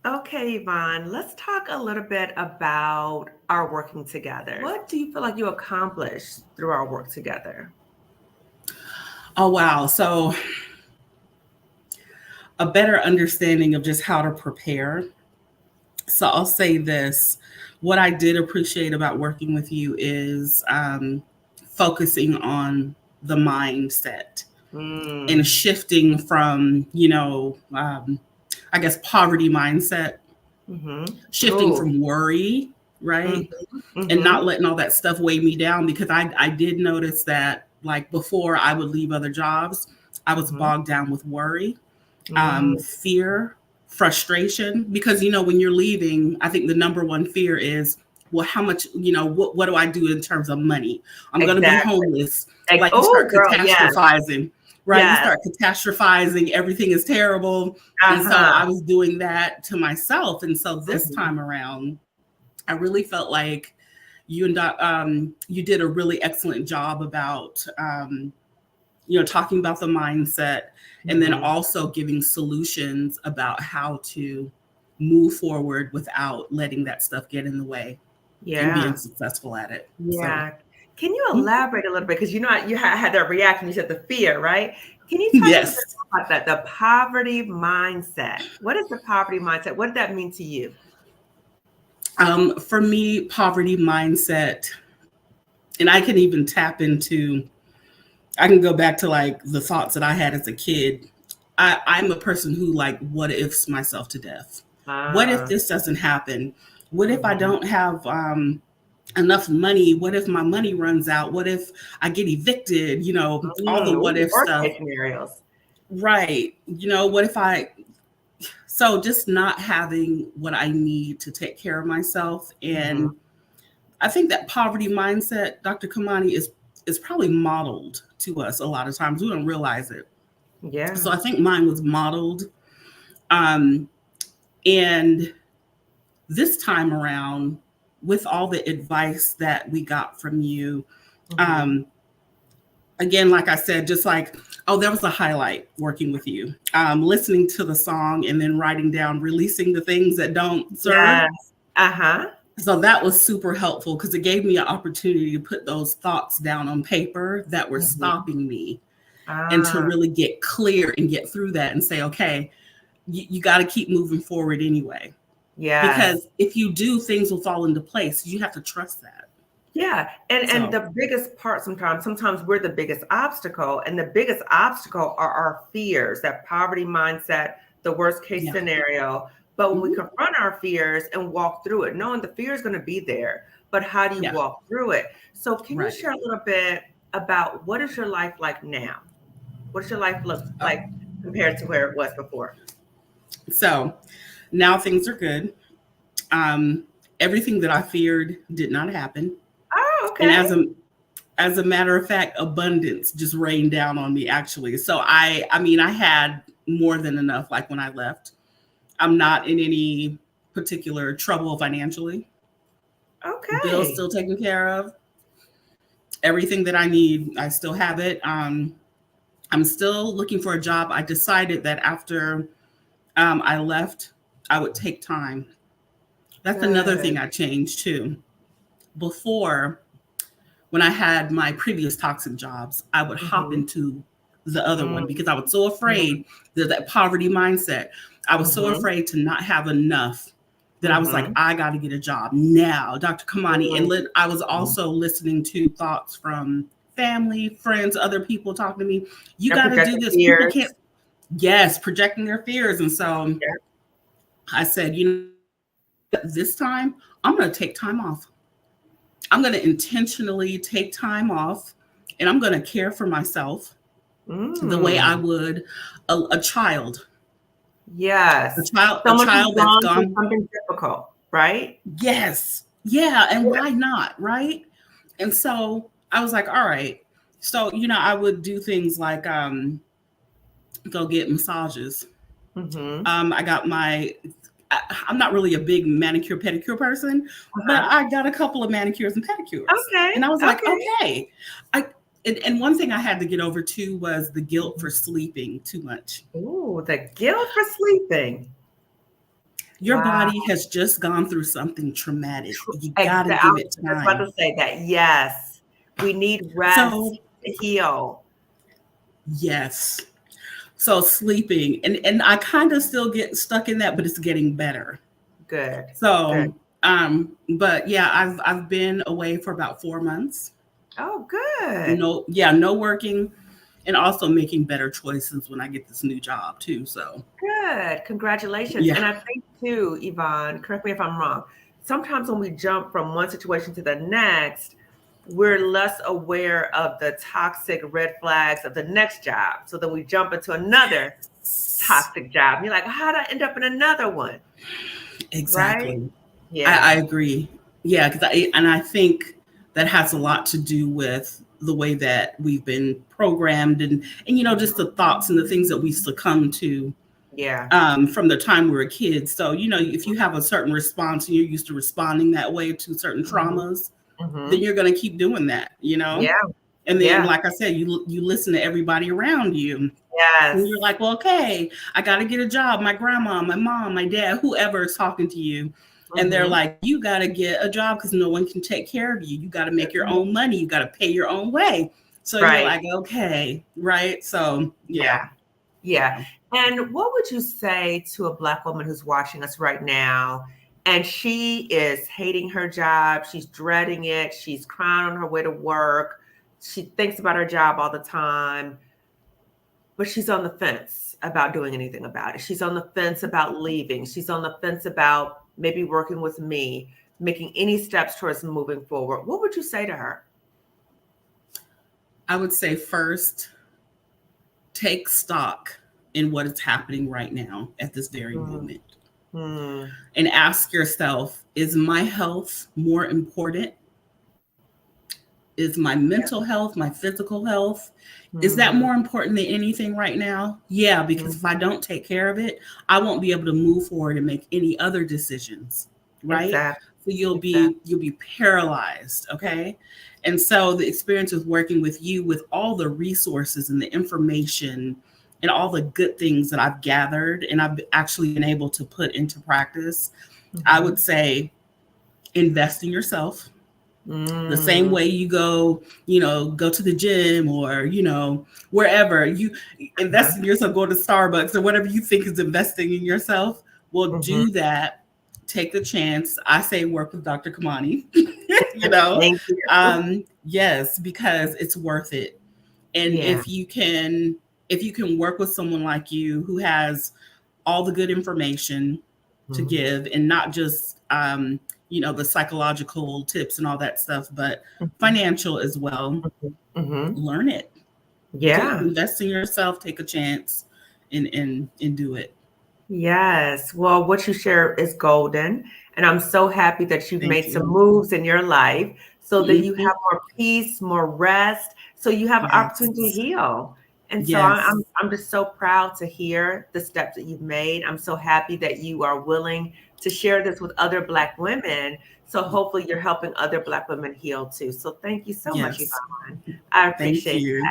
Okay, Yvonne, let's talk a little bit about our working together. What do you feel like you accomplished through our work together? Oh, wow. So, a better understanding of just how to prepare. So, I'll say this. What I did appreciate about working with you is focusing on the mindset and Mm, shifting from, I guess, poverty mindset, mm-hmm. shifting Oh, from worry, right? mm-hmm, And mm-hmm, not letting all that stuff weigh me down because I did notice that like before I would leave other jobs, I was mm-hmm, bogged down with worry, mm, fear, frustration. Because when you're leaving, I think the number one fear is, well, how much, what do I do in terms of money? I'm going to be exactly. homeless. Like, Like you oh, start girl, yes, catastrophizing, right? You yes, start catastrophizing. Everything is terrible. And so uh-huh. I was doing that to myself. And so this Mm-hmm, time around, I really felt like you did a really excellent job about talking about the mindset and then mm-hmm. also giving solutions about how to move forward without letting that stuff get in the way and being Yeah. successful at it. So Yeah. Can you mm, elaborate a little bit? Because you had that reaction. You said the fear, right? Can you talk a little bit yes. more about that? The poverty mindset. What is the poverty mindset? What did that mean to you? For me, poverty mindset, and I can even tap into, I can go back to like the thoughts that I had as a kid. I'm a person who like what ifs myself to death. What if Ah, this doesn't happen? What if I mhm, don't have enough money? What if my money runs out? What if I get evicted? All the what ooh, if worst stuff. case scenarios. Right. What if so just not having what I need to take care of myself. Mhm. And I think that poverty mindset, Dr. Kamani, is probably modeled to us a lot of times. We don't realize it. So Yeah. I think mine was modeled. Um, and this time around, with all the advice that we got from you, Mhm. um, again, like I said, just like, oh, that was a highlight working with you. Listening to the song and then writing down, releasing the things that don't serve. Yes. Uh-huh. So that was super helpful because it gave me an opportunity to put those thoughts down on paper that were Mhm. stopping me and to Ah, really get clear and get through that and say, okay, you got to keep moving forward anyway. yes. Because if you do, things will fall into place. You have to trust that. Yeah, and So, the biggest part sometimes we're the biggest obstacle, and the biggest obstacle are our fears, that poverty mindset, the worst case yeah. scenario. But when we Hmm. confront our fears and walk through it, knowing the fear is going to be there, but how do you Yeah. walk through it? So, can you Right. share a little bit about what is your life like now? What does your life look Oh, like compared to where it was before? so now things are good. Um, Everything that I feared did not happen. Oh, And okay. as a matter of fact, abundance just rained down on me actually. So I mean I had more than enough like when I left. I'm not in any particular trouble financially. Bills Okay. still taken care of. Everything that I need, I still have it. I'm still looking for a job. I decided that after I left, I would take time. That's another Good. thing I changed too. Before, when I had my previous toxic jobs, I would hop Mm-hmm. into the other one Mm-hmm. because I was so afraid that poverty mindset. I was so Mm-hmm. afraid to not have enough that I was like, Mm-hmm. I got to get a job now, Dr. Kamani. And I was Mm-hmm. also listening to thoughts from family, friends, other people talking to me. You And got to project do the this. People fears. can't, yes, projecting their fears. And so Yeah. I said, this time I'm going to take time off. I'm going to intentionally take time off and I'm going to care for myself the way I Mm. would a child, Yes. a Someone who's child that's gone through gone. something difficult, right? Yes. Yeah. And Yeah. why not? Right. And so I was like, all right. So, I would do things like go get massages. Mhm. I got I'm not really a big manicure pedicure person, but Uh-huh. I got a couple of manicures and pedicures. Okay. And I was like, Okay. okay. I and one thing I had to get over too was the guilt Mhm. for sleeping too much. Ooh, the guilt for sleeping. Your Wow. body has just gone through something traumatic. You got to Exactly. I give was it just about time. to say that. Yes. We need rest So, to heal. yes. So sleeping, and I kind of still get stuck in that, but it's getting better. Good. Good. So, but yeah, I've been away for about 4 months. Oh, good. No, yeah, no working, and also making better choices when I get this new job too. So, Good. Congratulations. yeah, And I think too, Yvonne, correct me if I'm wrong. Sometimes when we jump from one situation to the next, we're less aware of the toxic red flags of the next job. So then we jump into another toxic job. And you're like, how did I end up in another one? Right? exactly. I Yeah. agree. Yeah, because I think that has a lot to do with the way that we've been programmed, and just Mhm. the thoughts and the things that we succumb to Yeah. from the time we were kids. So, if you have a certain response and you're used to responding that way to certain Mhm. traumas, then Mhm. you're going to keep doing that. Yeah. And then, Yeah. like I said, you listen to everybody around you. And Yes. you're like, well, okay, I got to get a job. My grandma, my mom, my dad, whoever is talking to you. And they're Mhm. like, you got to get a job because no one can take care of you. You got to make your own money. You got to pay your own way. So you're Right. like, okay, right. So, yeah. Yeah. Yeah. Yeah. And what would you say to a Black woman who's watching us right now and she is hating her job? She's dreading it. She's crying on her way to work. She thinks about her job all the time, but she's on the fence about doing anything about it. She's on the fence about leaving. She's on the fence about maybe working with me, making any steps towards moving forward. What would you say to her? I would say first, take stock in what is happening right now at this very Mm, moment mm, and ask yourself, is my health more important? Is my yeah, mental health, my physical health, is that mm, more important than anything right now? Yeah, because mm, if I don't take care of it, I won't be able to move forward and make any other decisions, right? exactly. So you'll Exactly. be paralyzed, okay? And so the experience with working with you with all the resources and the information and all the good things that I've gathered and I've actually been able to put into practice, I would Mhm. say invest in yourself the same Mm, way you go to the gym or wherever you okay. invest in yourself, go to Starbucks or whatever you think is investing in yourself. Well, Mhm. do that. Take the chance. I say work with Dr. Kamani. you know Thank you. yes, because it's worth it. And Yeah. if you can work with someone like you who has all the good information to Mhm. give and not just the psychological tips and all that stuff, but Mhm. financial as well. Mhm. Mhm. Learn it. Yeah. Invest in yourself, take a chance and do it. Yes. Well, what you share is golden. And I'm so happy that you've Thank made some you. moves in your life so that you Mhm. have more peace, more rest, so you have opportunity to Yes. heal. And so Yes. I'm just so proud to hear the steps that you've made. I'm so happy that you are willing to share this with other Black women. So hopefully you're helping other Black women heal too. So thank you so much, Yes. Yvonne. I Thank appreciate you.